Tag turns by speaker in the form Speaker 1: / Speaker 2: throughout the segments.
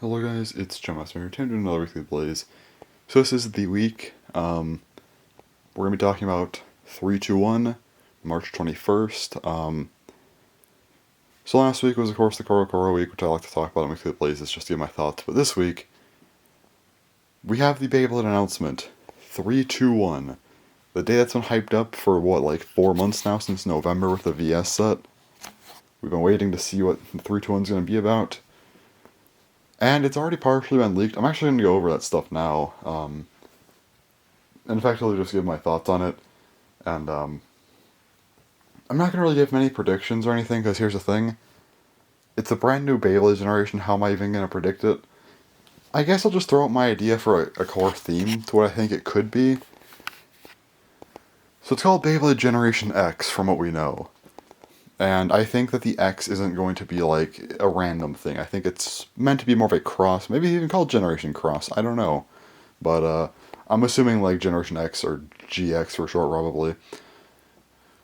Speaker 1: Hello guys, it's John Master here, time to do another weekly blaze. So this is the week, we're going to be talking about 321, March 21st. So last week was of course the Koro week, which I like to talk about in weekly blazes, just to get my thoughts. But this week, we have the Beyblade announcement, 321. The day that's been hyped up for like 4 months now, since November with the VS set. We've been waiting to see what the 321 is going to be about. And it's already partially been leaked. I'm actually going to go over that stuff now. And effectively just give my thoughts on it. And I'm not going to really give many predictions or anything, because here's the thing. It's a brand new Beyblade generation. How am I even going to predict it? I guess I'll just throw out my idea for a core theme to what I think it could be. So it's called Beyblade Generation X, from what we know. And I think that the X isn't going to be like a random thing. I think it's meant to be more of a cross, maybe even called Generation Cross, I don't know. But I'm assuming like Generation X or GX for short, probably.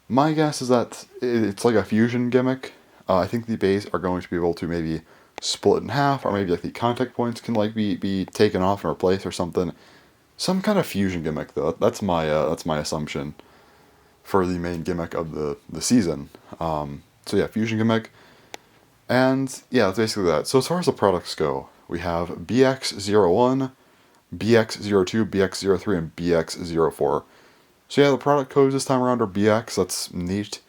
Speaker 1: My guess is that it's like a fusion gimmick. I think the bays are going to be able to maybe split in half, or maybe like the contact points can like be taken off and replaced or something. Some kind of fusion gimmick though. That's my assumption for the main gimmick of the season. So yeah, fusion gimmick. And yeah, that's basically that. So as far as the products go, we have BX01, BX02, BX03, and BX04. So yeah, the product codes this time around are BX, that's neat.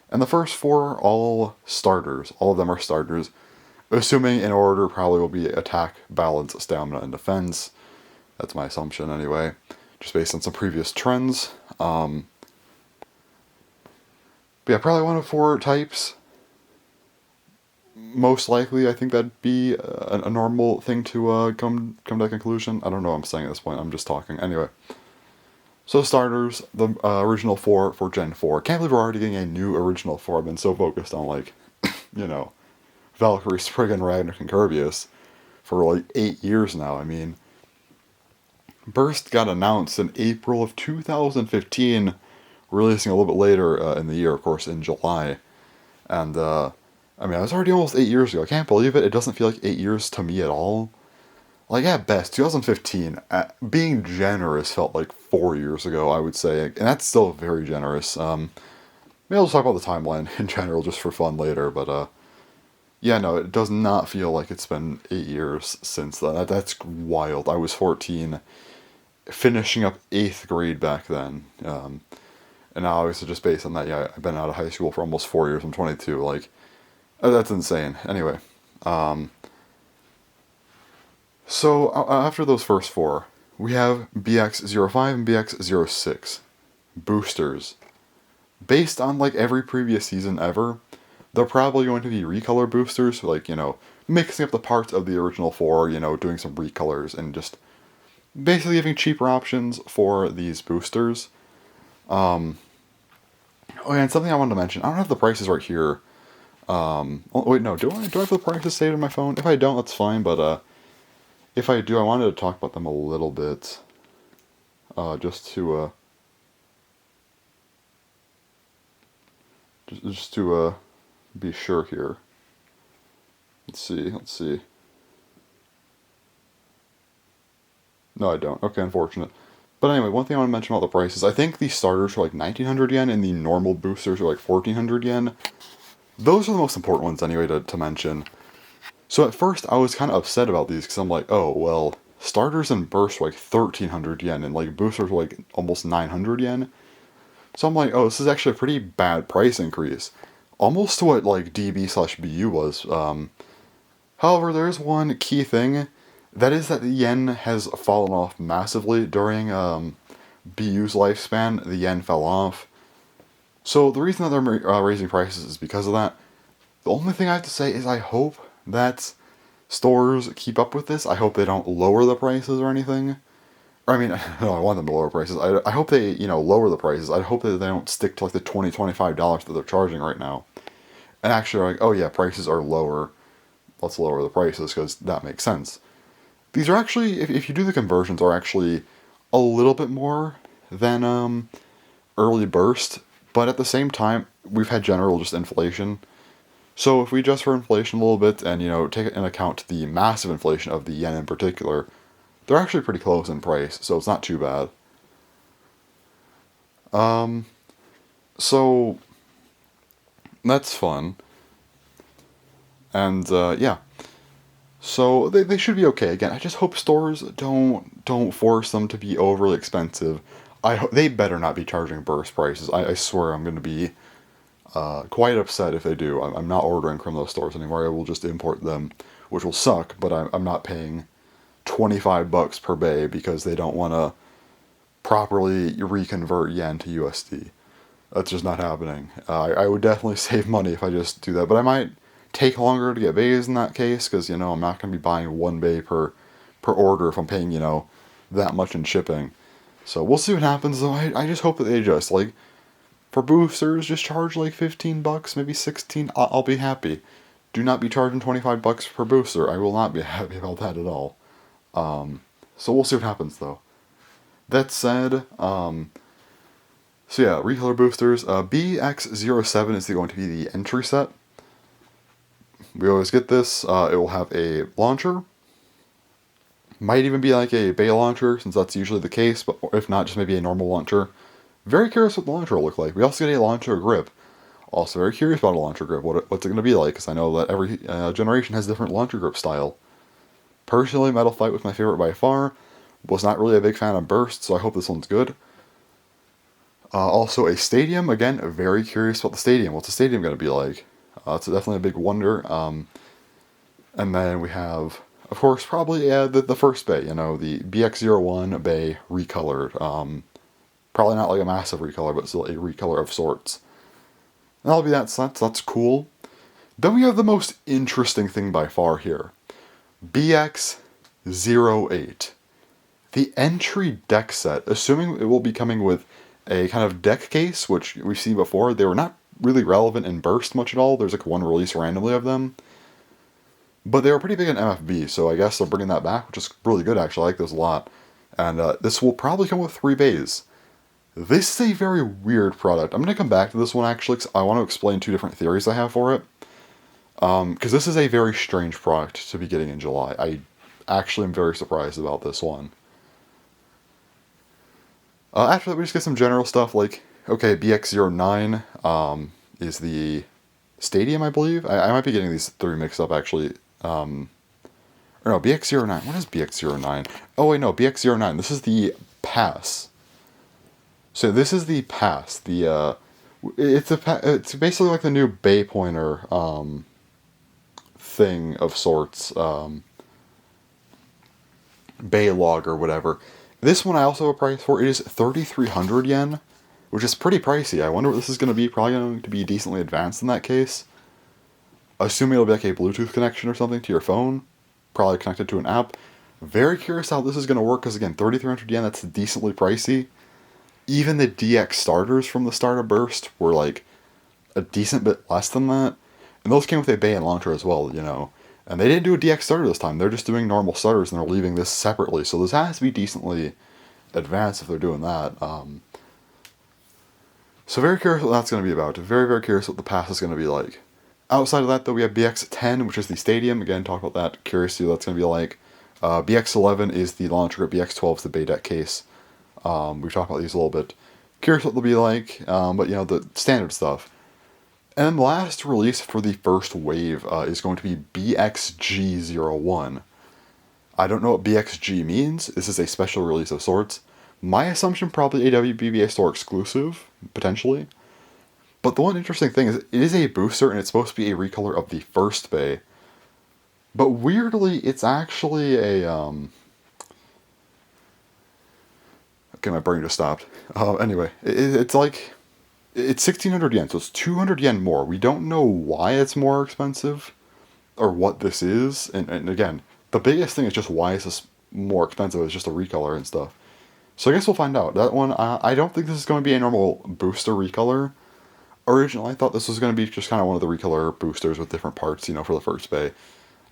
Speaker 1: And the first four are all starters. All of them are starters. Assuming in order probably will be attack, balance, stamina, and defense. That's my assumption anyway. Just based on some previous trends. But yeah, probably one of four types. Most likely, I think that'd be a normal thing to come to a conclusion. I don't know what I'm saying at this point, I'm just talking. Anyway. So starters, the original four for Gen 4. Can't believe we're already getting a new original 4. I've been so focused on, like, Valkyrie, Spriggan, Ragnar, and Kirbyus for like 8 years now. I mean, Burst got announced in April of 2015, releasing a little bit later in the year, of course, in July. And, I mean, it was already almost 8 years ago. I can't believe it. It doesn't feel like 8 years to me at all. Like, at best, 2015, being generous, felt like 4 years ago, I would say. And that's still very generous. Maybe I'll just talk about the timeline in general, just for fun later. But, yeah, no, it does not feel like it's been 8 years since then. That's wild. I was 14, finishing up 8th grade back then. And now, obviously, just based on that, yeah, I've been out of high school for almost 4 years. I'm 22. Like, that's insane. Anyway, so after those first four, we have BX05 and BX06 boosters. Based on like every previous season ever, they're probably going to be recolor boosters, like, mixing up the parts of the original four, doing some recolors and just basically giving cheaper options for these boosters. Oh yeah, and something I wanted to mention, I don't have the prices right here. Oh, wait, no, do I have the prices saved on my phone? If I don't, that's fine, but if I do, I wanted to talk about them a little bit, just to be sure here. Let's see. No, I don't. Okay, unfortunate. But anyway, one thing I want to mention about the prices, I think the starters are like 1900 yen and the normal boosters are like 1400 yen. Those are the most important ones anyway to mention. So at first I was kind of upset about these because I'm like, oh, well, starters and bursts were like 1300 yen and like boosters were like almost 900 yen. So I'm like, oh, this is actually a pretty bad price increase. Almost to what like DB/BU was. However, there's one key thing. That is that the yen has fallen off massively during BU's lifespan. The yen fell off. So the reason that they're raising prices is because of that. The only thing I have to say is I hope that stores keep up with this. I hope they don't lower the prices or anything. Or, I mean, no, I want them to lower prices. I hope they, lower the prices. I hope that they don't stick to like the $20, $25 that they're charging right now. And actually are like, oh yeah, prices are lower. Let's lower the prices because that makes sense. These are actually, if you do the conversions, are actually a little bit more than early burst. But at the same time, we've had general just inflation. So if we adjust for inflation a little bit and, take into account the massive inflation of the yen in particular, they're actually pretty close in price, so it's not too bad. So that's fun. And, yeah. So they should be okay. Again, I just hope stores don't force them to be overly expensive. They better not be charging burst prices. I swear I'm going to be quite upset if they do. I'm not ordering from those stores anymore. I will just import them, which will suck. But I'm not paying $25 per bay because they don't want to properly reconvert yen to USD. That's just not happening. I would definitely save money if I just do that, but I might take longer to get bays in that case because I'm not going to be buying one bay per order if I'm paying that much in shipping. So we'll see what happens. Though I just hope that they adjust. Like for boosters, just charge like $15, maybe 16. I'll be happy. Do not be charging $25 per booster. I will not be happy about that at all. So we'll see what happens though. That said, so yeah, recolor boosters. BX07 is going to be the entry set. We always get this. It will have a launcher. Might even be like a bay launcher, since that's usually the case, but if not, just maybe a normal launcher. Very curious what the launcher will look like. We also get a launcher grip. Also very curious about a launcher grip. What's it going to be like, because I know that every generation has different launcher grip style. Personally, Metal Fight was my favorite by far. Was not really a big fan of Burst, so I hope this one's good. Also, a stadium. Again, very curious about the stadium. What's the stadium going to be like? It's definitely a big wonder. And then we have, of course, probably the first bay. The BX01 bay recolored. Probably not like a massive recolor, but still a recolor of sorts. And that'll be that set. So that's cool. Then we have the most interesting thing by far here. BX08. The entry deck set, assuming it will be coming with a kind of deck case, which we've seen before. They were not really relevant in Burst much at all. There's like one release randomly of them. But they were pretty big in MFB, so I guess they're bringing that back, which is really good actually. I like those a lot. And this will probably come with 3 bays. This is a very weird product. I'm going to come back to this one actually, because I want to explain 2 different theories I have for it. Because this is a very strange product to be getting in July. I actually am very surprised about this one. After that, we just get some general stuff like, okay, BX09 is the stadium, I believe. I might be getting these 3 mixed up, actually. Or no, BX09. What is BX09? Oh, wait, no, BX09. This is the pass. So this is the pass. It's basically like the new Bay Pointer thing of sorts. Bay log or whatever. This one I also have a price for. It is 3,300 yen, which is pretty pricey. I wonder what this is going to be. Probably going to be decently advanced in that case. Assuming it'll be like a Bluetooth connection or something to your phone. Probably connected to an app. Very curious how this is going to work, because again, 3,300 yen, that's decently pricey. Even the DX starters from the start of Burst were like a decent bit less than that. And those came with a bay and launcher as well, And they didn't do a DX starter this time. They're just doing normal starters, and they're leaving this separately. So this has to be decently advanced if they're doing that. So very curious what that's going to be about. Very, very curious what the pass is going to be like. Outside of that, though, we have BX10, which is the stadium. Again, talk about that. Curious to see what that's going to be like. BX11 is the launcher grip. BX12 is the bay deck case. We've talked about these a little bit. Curious what they'll be like, but the standard stuff. And then the last release for the first wave is going to be BXG01. I don't know what BXG means. This is a special release of sorts. My assumption, probably a WBBA store exclusive, potentially. But the one interesting thing is it is a booster, and it's supposed to be a recolor of the first bay. But weirdly, it's actually a... Okay, my brain just stopped. Anyway, it's like... It's 1,600 yen, so it's 200 yen more. We don't know why it's more expensive, or what this is. And again, the biggest thing is just why is this more expensive? It's just a recolor and stuff. So I guess we'll find out. That one, I don't think this is going to be a normal booster recolor. Originally, I thought this was going to be just kind of one of the recolor boosters with different parts, for the first bay.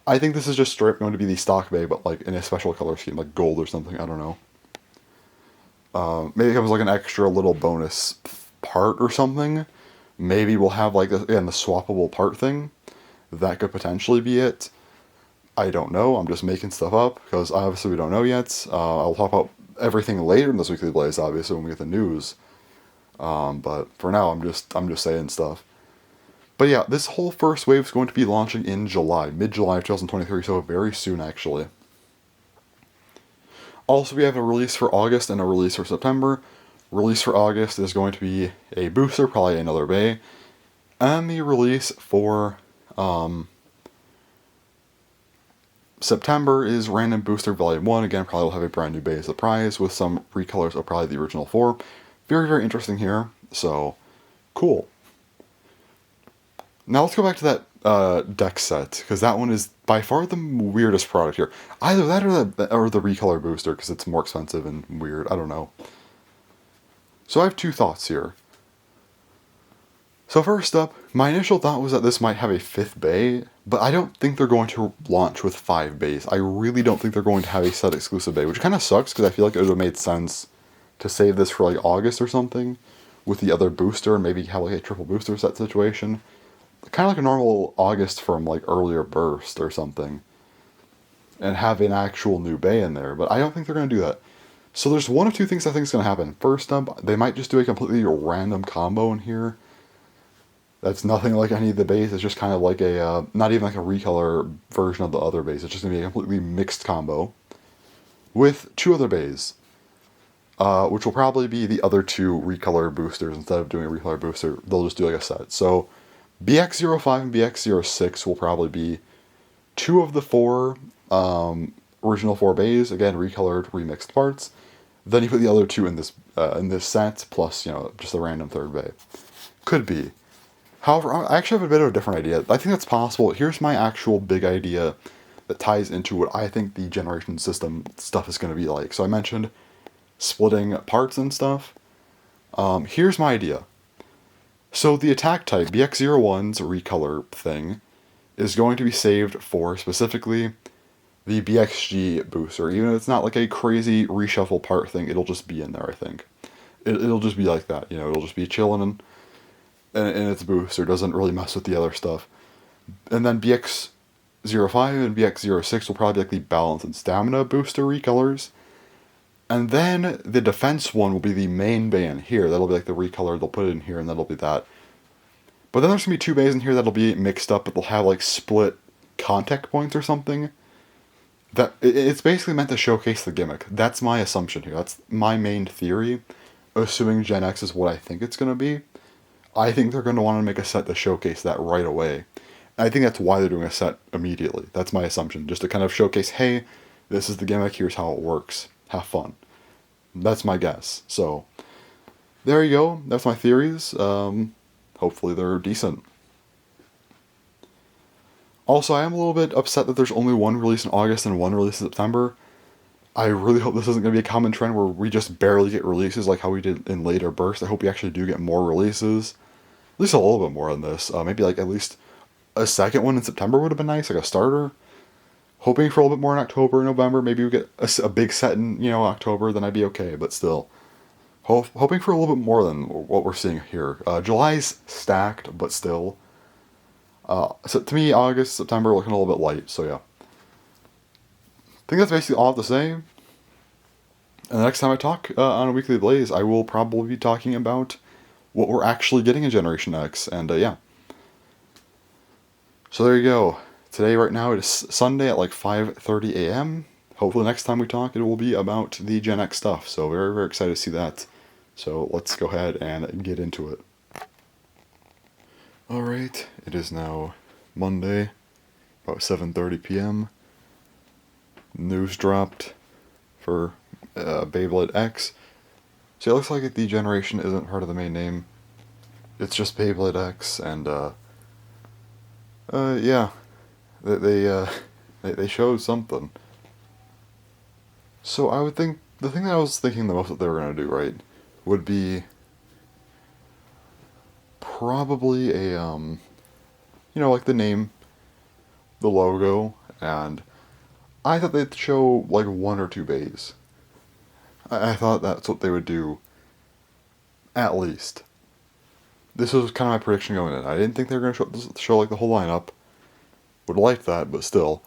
Speaker 1: I think this is just straight going to be the stock bay, but like in a special color scheme, like gold or something. I don't know. Maybe it comes like an extra little bonus part or something. Maybe we'll have like the swappable part thing. that could potentially be it. I don't know. I'm just making stuff up because obviously we don't know yet. I'll talk about everything later in this weekly blaze, obviously when we get the news. But for now, I'm just saying stuff. But yeah, this whole first wave is going to be launching in July, mid-July of 2023, so very soon actually. Also, we have a release for August and a release for September. Release for August is going to be a booster, probably another bay. And the release for September is Random Booster Volume 1. Again, probably will have a brand new bay as a prize with some recolors of probably the original 4. Very, very interesting here. So, cool. Now let's go back to that deck set, because that one is by far the weirdest product here. Either that or the recolor booster, because it's more expensive and weird. I don't know. So I have two thoughts here. So first up, my initial thought was that this might have a 5th bay, but I don't think they're going to launch with 5 bays. I really don't think they're going to have a set exclusive bay, which kind of sucks, because I feel like it would have made sense to save this for like August or something, with the other booster, and maybe have like a triple booster set situation. Kind of like a normal August from like earlier burst or something, and have an actual new bay in there, but I don't think they're going to do that. So there's one of two things I think is going to happen. First up, they might just do a completely random combo in here. That's nothing like any of the bays. It's just kind of like a, not even like a recolor version of the other bays. It's just going to be a completely mixed combo with 2 other bays, which will probably be the other 2 recolor boosters. Instead of doing a recolor booster, they'll just do like a set. So BX05 and BX06 will probably be 2 of the 4 original 4 bays, again recolored, remixed parts. Then you put the other 2 in this set, plus just a random 3rd bay. Could be. However, I actually have a bit of a different idea. I think that's possible. Here's my actual big idea that ties into what I think the generation system stuff is going to be like. So I mentioned splitting parts and stuff. Here's my idea. So the attack type, BX01's recolor thing, is going to be saved for specifically the BXG booster. Even if it's not like a crazy reshuffle part thing, it'll just be in there, I think. It'll just be like that, it'll just be chilling and its booster, doesn't really mess with the other stuff. And then BX05 and BX06 will probably be like the balance and stamina booster recolors. And then the defense one will be the main bay in here. That'll be like the recolor, they'll put it in here, and that'll be that. But then there's going to be 2 bays in here that'll be mixed up, but they'll have like split contact points or something. It's basically meant to showcase the gimmick. That's my assumption here. That's my main theory. Assuming Gen X is what I think it's going to be. I think they're going to want to make a set to showcase that right away. And I think that's why they're doing a set immediately. That's my assumption. Just to kind of showcase, hey, this is the gimmick, here's how it works. Have fun. That's my guess. So, there you go. That's my theories. Hopefully they're decent. Also, I am a little bit upset that there's only 1 release in August and 1 release in September. I really hope this isn't going to be a common trend where we just barely get releases like how we did in later bursts. I hope we actually do get more releases. At least a little bit more on this. Maybe like at least a second one in September would have been nice, like a starter. Hoping for a little bit more in October, November. Maybe we get a big set in, October, then I'd be okay, but still. Hoping for a little bit more than what we're seeing here. July's stacked, but still. So to me, August, September looking a little bit light, so yeah. I think that's basically all I have to say. And the next time I talk on a Weekly Blaze, I will probably be talking about what we're actually getting in Generation X, and yeah. So there you go. Today, right now, it is Sunday at like 5:30 a.m. Hopefully next time we talk, it will be about the Gen X stuff, so very, very excited to see that. So let's go ahead and get into it. Alright, it is now Monday, about 7:30 p.m. News dropped for Beyblade X. So it looks like the generation isn't part of the main name. It's just Beyblade X, and yeah, they showed something. So I would think the thing that I was thinking the most that they were gonna do, right, would be probably a like the name, the logo, and I thought they'd show like 1 or 2 bays. I thought that's what they would do, at least. This was kind of my prediction going in. I didn't think they were going to show like the whole lineup. would like that, but still.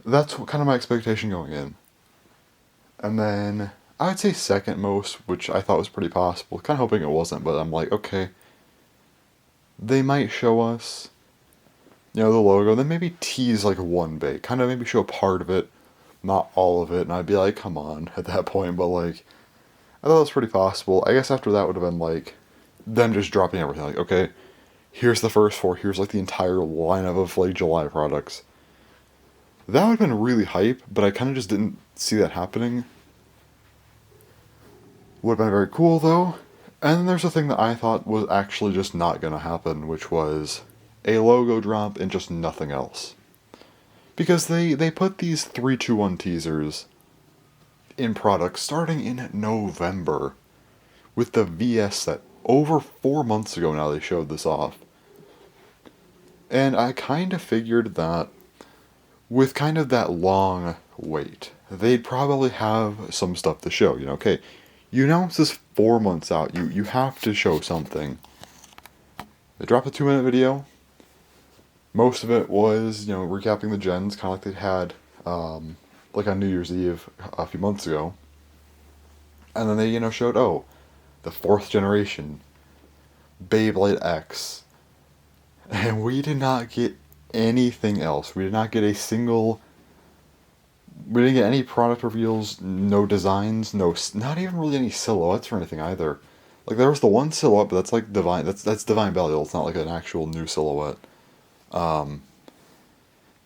Speaker 1: That's kind of my expectation going in. And then I'd say second most, which I thought was pretty possible. Kind of hoping it wasn't, but I'm like, okay, they might show us, the logo, then maybe tease like one bit, kind of maybe show part of it, not all of it, and I'd be like, come on, at that point, but like, I thought it was pretty possible. I guess after that would have been like, them just dropping everything, like, okay, here's the first four, here's like the entire lineup of like July products. That would have been really hype, but I kind of just didn't see that happening. Would have been very cool though. And then there's a thing that I thought was actually just not going to happen, which was a logo drop and just nothing else. Because they put these 3-2-1 teasers in products starting in November with the VS set. Over 4 months ago now they showed this off. And I kind of figured that with kind of that long wait, they'd probably have some stuff to show. Okay, you announced this 4 months out. You have to show something. They dropped a 2-minute video. Most of it was, recapping the gens, kind of like they had, like on New Year's Eve a few months ago. And then they, showed, the 4th generation, Beyblade X. And we did not get anything else. We did not get we didn't get any product reveals, no designs, not even really any silhouettes or anything either. Like, there was the one silhouette, but that's like Divine, that's Divine Belial, it's not like an actual new silhouette. Like,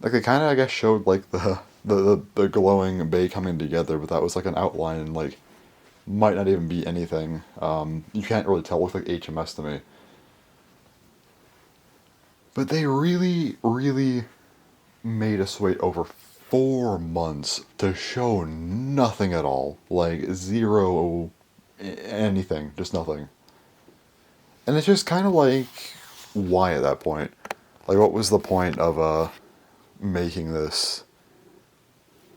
Speaker 1: they kind of, I guess, showed, like, the glowing bay coming together, but that was, like, an outline, and, like, might not even be anything. You can't really tell, it looks like HMS to me. But they really, really made us wait over 4 months to show nothing at all. Like, zero anything, just nothing. And it's just kind of like, why at that point? Like, what was the point of, making this?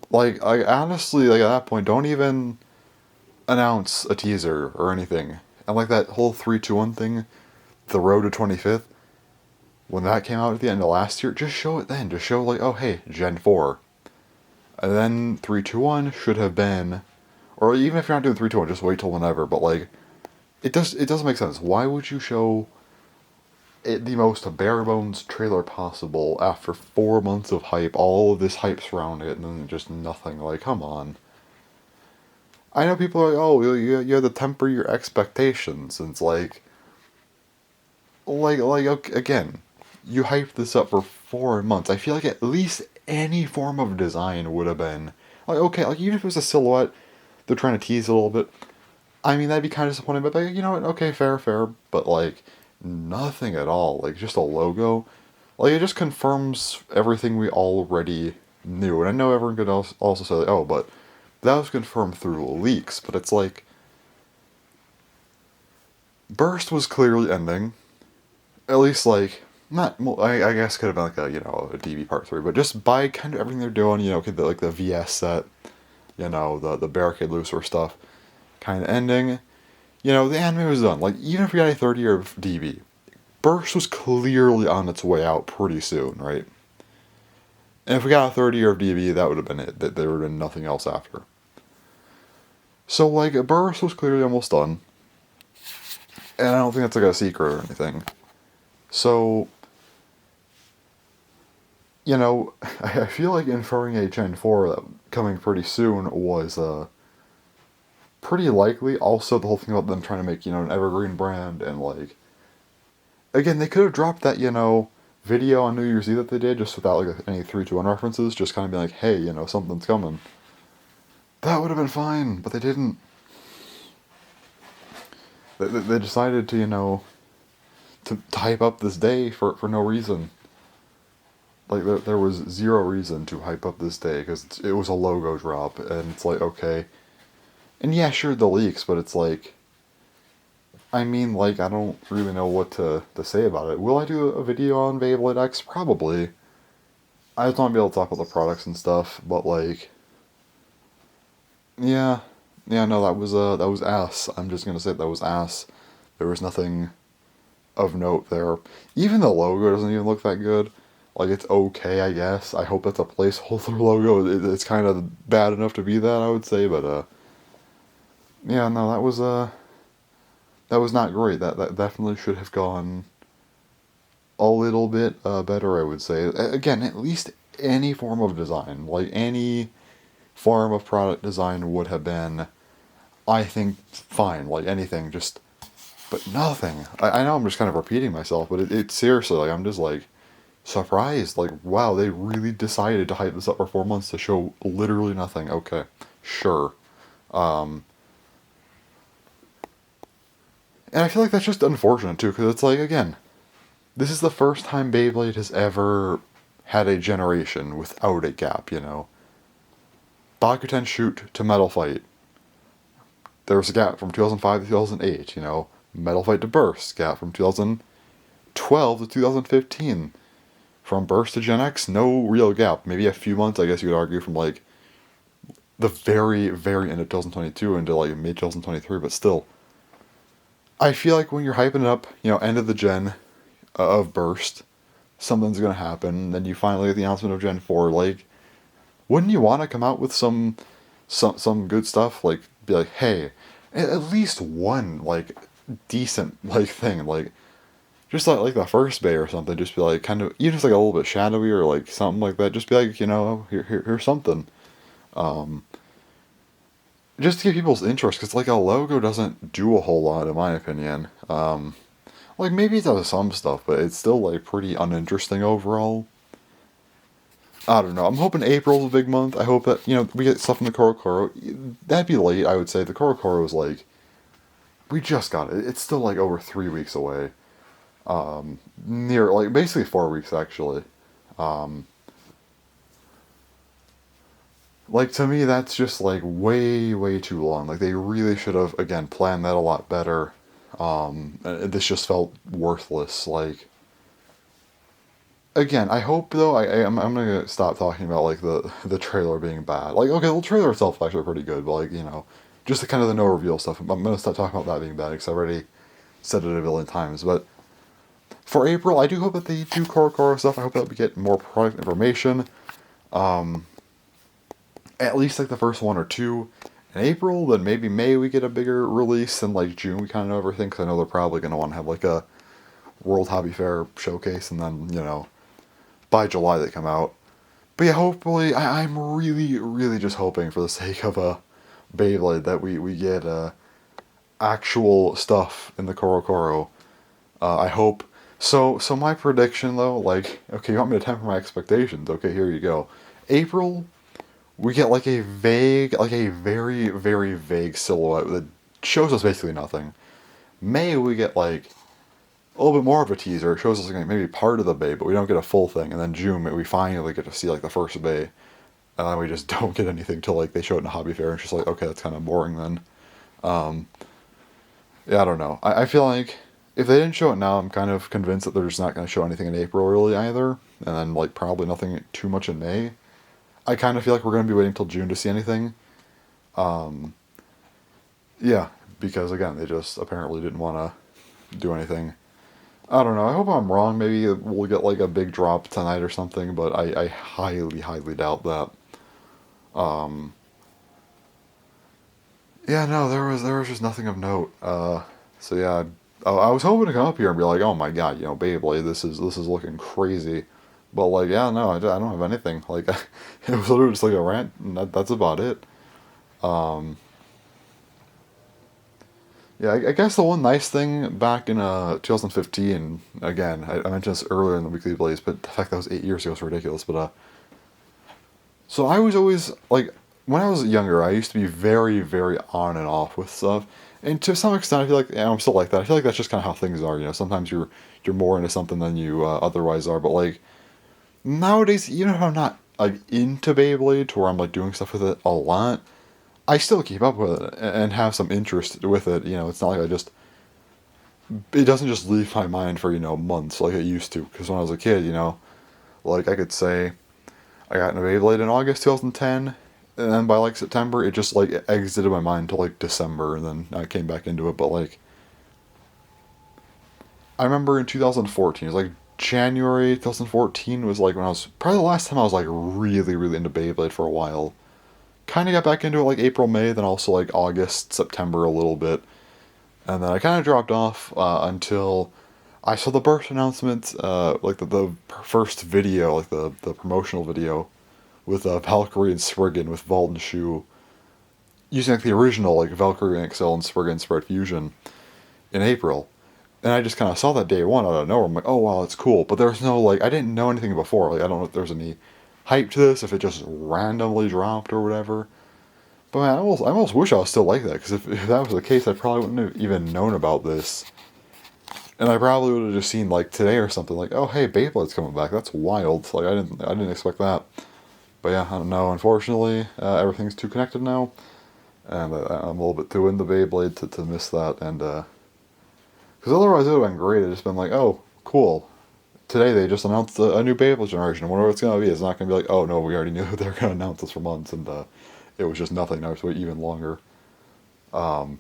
Speaker 1: Like, I honestly, like, at that point, don't even announce a teaser or anything. And, like, that whole 3-2-1 thing, the road to 25th, when that came out at the end of last year, just show it then. Just show, like, oh, hey, Gen 4. And then 3-2-1 should have been, or even if you're not doing 3-2-1, just wait till whenever, but, like, it doesn't make sense. Why would you show it the most bare bones trailer possible after 4 months of hype, all of this hype surrounding it, and then just nothing? Like, come on. I know people are like, oh, you have to temper your expectations, and it's like, okay, again, you hyped this up for 4 months. I feel like at least any form of design would have been, like, okay, like, even if it was a silhouette, they're trying to tease a little bit, I mean, that'd be kind of disappointing, but, like, you know what, okay, fair, but, like, nothing at all, like, just a logo, like, it just confirms everything we already knew, and I know everyone could also say, like, oh, but that was confirmed through leaks, but it's like, Burst was clearly ending, at least, like, not, I guess could have been, like, a DB Part 3, but just by kind of everything they're doing, like, the VS set, the Barricade Looser stuff, kind of ending, the anime was done. Like, even if we got a third year of DB, Burst was clearly on its way out pretty soon, right? And if we got a third year of DB, that would have been it. There would have been nothing else after. So, like, Burst was clearly almost done. And I don't think that's, like, a secret or anything. So, I feel like inferring a Gen 4 coming pretty soon was, pretty likely. Also, the whole thing about them trying to make, an evergreen brand, and, like, again, they could have dropped that, video on New Year's Eve that they did, just without, like, any 3-2-1 references, just kind of be like, hey, something's coming. That would have been fine, but they didn't. They decided to, to hype up this day for no reason. Like, there was zero reason to hype up this day, because it was a logo drop, and it's like, okay. And yeah, sure, the leaks, but it's like, I mean, like, I don't really know what to say about it. Will I do a video on Beyblade X? Probably. I just want to be able to talk about the products and stuff, but, like, yeah, no, that was ass. I'm just gonna say that was ass. There was nothing of note there. Even the logo doesn't even look that good. Like, it's okay, I guess. I hope that's a placeholder logo. It's kind of bad enough to be that, I would say, but, yeah, no, that was not great. That definitely should have gone a little bit, better, I would say. Again, at least any form of design, like, any form of product design would have been, I think, fine. Like, anything, just, but nothing. I know I'm just kind of repeating myself, but it's seriously, like, I'm just, like, surprised. Like, wow, they really decided to hype this up for 4 months to show literally nothing. Okay, sure. Um, and I feel like that's just unfortunate too, because it's like, again, this is the first time Beyblade has ever had a generation without a gap. Bakuten Shoot to Metal Fight. There was a gap from 2005 to 2008. Metal Fight to Burst. Gap from 2012 to 2015. From Burst to Gen X, no real gap. Maybe a few months, I guess you could argue, from like the very, very end of 2022 into like mid 2023, but still. I feel like when you're hyping it up, end of the gen of Burst, something's gonna happen, then you finally get the announcement of Gen 4, like, wouldn't you want to come out with some good stuff? Like, be like, hey, at least one, like, decent, like, thing, like, just like the first bay or something, just be like, kind of, even just like a little bit shadowy or like something like that, just be like, here's something. Um, just to get people's interest, because like a logo doesn't do a whole lot, in my opinion. Like maybe it does some stuff, but it's still like pretty uninteresting overall. I don't know. I'm hoping April's a big month. I hope that, we get stuff from the Korokoro. That'd be late, I would say. The Korokoro is like, we just got it. It's still like over 3 weeks away. Near, like, basically 4 weeks, actually. Um, like, to me, that's just, like, way, way too long. Like, they really should have, again, planned that a lot better. This just felt worthless. Like, again, I hope, though, I'm gonna stop talking about, like, the trailer being bad. Like, okay, the trailer itself is actually pretty good, but, like, just the kind of the no reveal stuff. I'm gonna stop talking about that being bad, because I already said it a billion times, but for April, I do hope that they do Korokoro stuff. I hope that we get more product information. At least like the first one or two in April. Then maybe May we get a bigger release. And like June we kind of know everything. Because I know they're probably going to want to have like a World Hobby Fair showcase. And then, by July they come out. But yeah, hopefully, I'm really, really just hoping for the sake of Beyblade that we get actual stuff in the Korokoro. I hope. So my prediction though, like, okay, you want me to temper my expectations? Okay, here you go. April, we get like a very, very vague silhouette that shows us basically nothing. May, we get like a little bit more of a teaser. It shows us like maybe part of the bay, but we don't get a full thing. And then June, we finally get to see like the first bay. And then we just don't get anything till like they show it in a hobby fair. And it's just like, okay, that's kind of boring then. Yeah, I don't know. I feel like if they didn't show it now, I'm kind of convinced that they're just not going to show anything in April really either. And then, like, probably nothing too much in May. I kind of feel like we're going to be waiting till June to see anything. Yeah, because, again, they just apparently didn't want to do anything. I don't know. I hope I'm wrong. Maybe we'll get, like, a big drop tonight or something, but I highly, highly doubt that. Yeah, no, there was just nothing of note. So yeah, I was hoping to come up here and be like, oh my god, Beyblade, this is looking crazy, but like, yeah, no, I don't have anything. Like, it was literally just like a rant, and that's about it. Um, yeah, I guess the one nice thing back in 2015, again, I mentioned this earlier in the Weekly Blaze, but the fact that was 8 years ago is ridiculous. But so I was always like, when I was younger, I used to be very, very on and off with stuff. And to some extent, I feel like I'm still like that. I feel like that's just kind of how things are. Sometimes you're more into something than you otherwise are. But like nowadays, even if I'm not like into Beyblade, to where I'm like doing stuff with it a lot, I still keep up with it and have some interest with it. It's not like it doesn't just leave my mind for months like it used to. Because when I was a kid, like I could say I got into Beyblade in August 2010. And then by like September, it just like exited my mind till like December, and then I came back into it. But like, I remember in 2014, it was like January 2014 was like when I was probably the last time I was like really, really into Beyblade for a while. Kind of got back into it like April, May, then also like August, September a little bit. And then I kind of dropped off until I saw the birth announcement, like the first video, like the promotional video with Valkyrie and Spriggan with Vault and Shoe, using like the original like Valkyrie and Excel and Spriggan Spread Fusion in April. And I just kind of saw that day one out of nowhere. I'm like, oh wow, it's cool. But there's no like, I didn't know anything before. Like I don't know if there's any hype to this, if it just randomly dropped or whatever. But man, I almost wish I was still like that, because if that was the case, I probably wouldn't have even known about this. And I probably would have just seen like today or something like, oh hey, Beyblade's coming back. That's wild. Like I didn't expect that. But yeah, I don't know. Unfortunately, everything's too connected now, and I'm a little bit too into Beyblade to miss that. And because otherwise it would have been great. It's just been like, oh, cool. Today they just announced a new Beyblade generation. I wonder what it's gonna be. It's not gonna be like, oh no, we already knew they were gonna announce this for months, and it was just nothing. Now it's wait even longer. So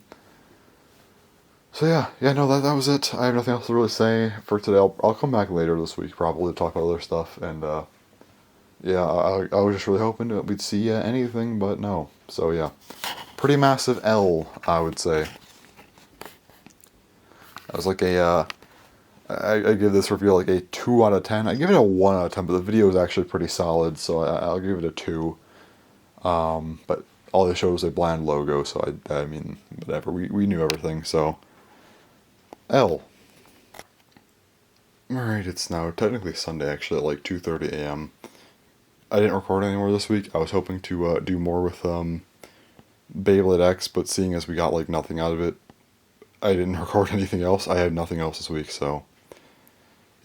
Speaker 1: yeah, no, that was it. I have nothing else to really say for today. I'll come back later this week probably to talk about other stuff, and yeah, I was just really hoping that we'd see anything, but no. So yeah, pretty massive L, I would say. That was like I give this review like a 2 out of 10. I give it a 1 out of 10, but the video is actually pretty solid, so I'll give it a 2. But all they showed was a bland logo, so I mean, whatever. We knew everything, so L. Alright, it's now technically Sunday, actually, at like 2:30 a.m. I didn't record anymore this week. I was hoping to do more with Beyblade X, but seeing as we got like nothing out of it, I didn't record anything else. I had nothing else this week, so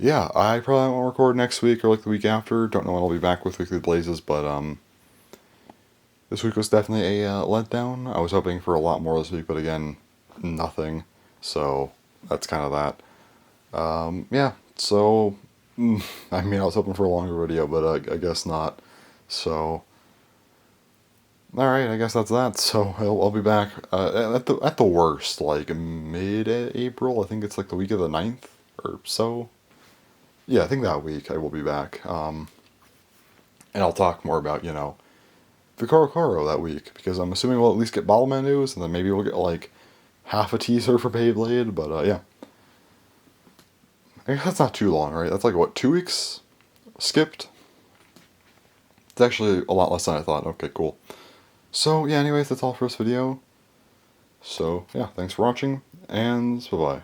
Speaker 1: yeah, I probably won't record next week or like the week after. Don't know when I'll be back with Weekly Blazes, but this week was definitely a letdown. I was hoping for a lot more this week, but again, nothing. So that's kind of that. Yeah, so I mean, I was hoping for a longer video, but I guess not. So alright, I guess that's that. So I'll be back at the worst, like mid-April. I think it's like the week of the 9th or so. Yeah, I think that week I will be back. And I'll talk more about, the Korokoro that week, because I'm assuming we'll at least get Bottleman news, and then maybe we'll get like half a teaser for Beyblade, but yeah. I guess that's not too long, right? That's like, what, 2 weeks skipped? It's actually a lot less than I thought. Okay, cool. So, yeah, anyways, that's all for this video. So, yeah, thanks for watching, and bye-bye.